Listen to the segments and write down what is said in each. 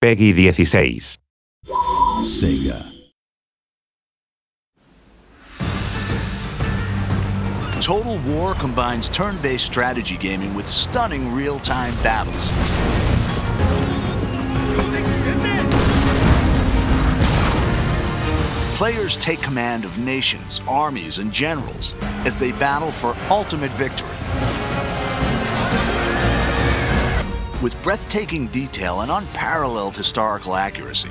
PEGI 16. Sega. Total War combines turn-based strategy gaming with stunning real-time battles. Players take command of nations, armies, and generals as they battle for ultimate victory. With breathtaking detail and unparalleled historical accuracy,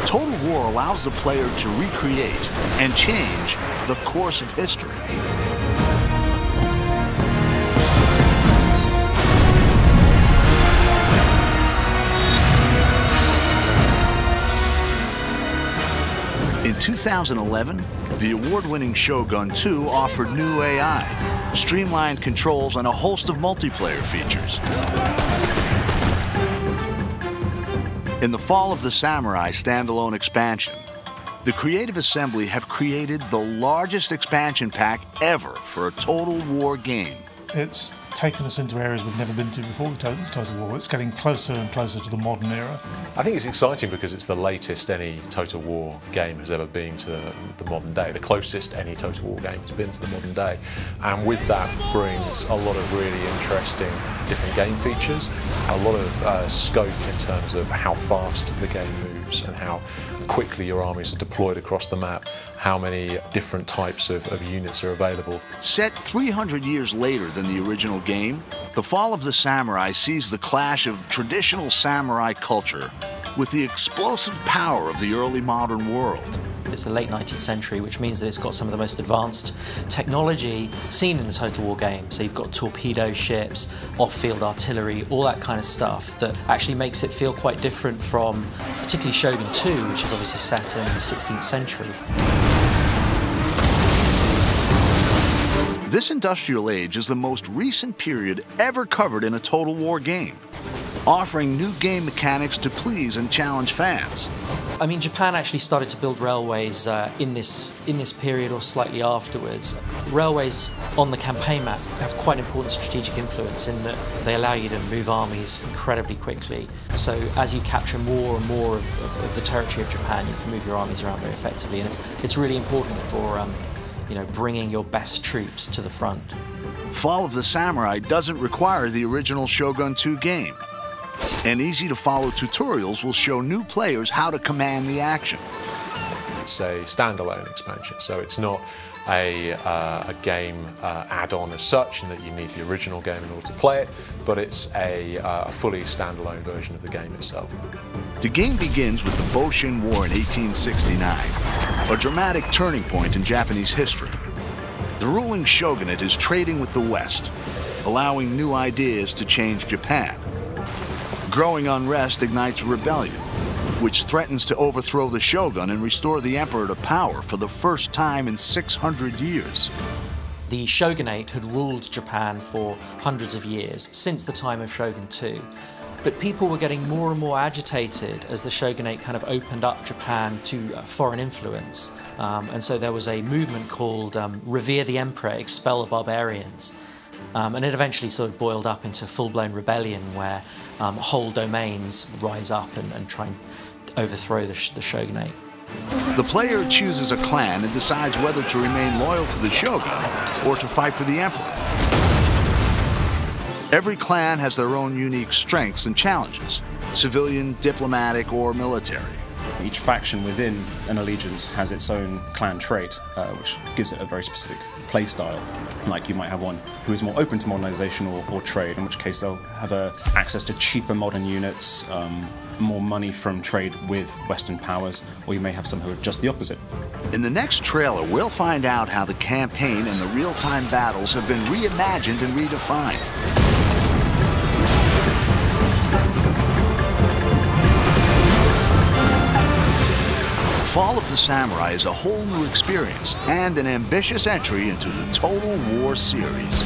Total War allows the player to recreate and change the course of history. In 2011, the award-winning Shogun 2 offered new AI, streamlined controls, and a host of multiplayer features. In the Fall of the Samurai standalone expansion, the Creative Assembly have created the largest expansion pack ever for a Total War game. It's taken us into areas we've never been to before with Total War. It's getting closer and closer to the modern era. I think it's exciting because it's the latest any Total War game has ever been to the modern day, the closest any Total War game has been to the modern day. And with that brings a lot of really interesting different game features, a lot of scope in terms of how fast the game moves and how quickly your armies are deployed across the map, how many different types of units are available. Set 300 years later than the original game, The Fall of the Samurai sees the clash of traditional samurai culture with the explosive power of the early modern world. It's the late 19th century, which means that it's got some of the most advanced technology seen in a Total War game. So you've got torpedo ships, off-field artillery, all that kind of stuff that actually makes it feel quite different from particularly Shogun 2, which is obviously set in the 16th century. This industrial age is the most recent period ever covered in a Total War game, offering new game mechanics to please and challenge fans. I mean, Japan actually started to build railways in this period or slightly afterwards. Railways on the campaign map have quite important strategic influence in that they allow you to move armies incredibly quickly. So as you capture more and more of the territory of Japan, you can move your armies around very effectively, and it's really important for bringing your best troops to the front. Fall of the Samurai doesn't require the original Shogun 2 game, and easy-to-follow tutorials will show new players how to command the action. It's a standalone expansion, so it's not a game add-on as such, in that you need the original game in order to play it, but it's a fully standalone version of the game itself. The game begins with the Boshin War in 1869, a dramatic turning point in Japanese history. The ruling shogunate is trading with the West, allowing new ideas to change Japan. Growing unrest ignites rebellion, which threatens to overthrow the shogun and restore the emperor to power for the first time in 600 years. The shogunate had ruled Japan for hundreds of years, since the time of Shogun 2. But people were getting more and more agitated as the shogunate kind of opened up Japan to foreign influence. And so there was a movement called Revere the Emperor, Expel the Barbarians. And it eventually sort of boiled up into full-blown rebellion where whole domains rise up and try and overthrow the shogunate. The player chooses a clan and decides whether to remain loyal to the shogun or to fight for the emperor. Every clan has their own unique strengths and challenges, civilian, diplomatic, or military. Each faction within an allegiance has its own clan trait, which gives it a very specific play style. Like you might have one who is more open to modernization or trade, in which case they'll have access to cheaper modern units, more money from trade with Western powers, or you may have some who are just the opposite. In the next trailer, we'll find out how the campaign and the real-time battles have been reimagined and redefined. Fall of the Samurai is a whole new experience and an ambitious entry into the Total War series.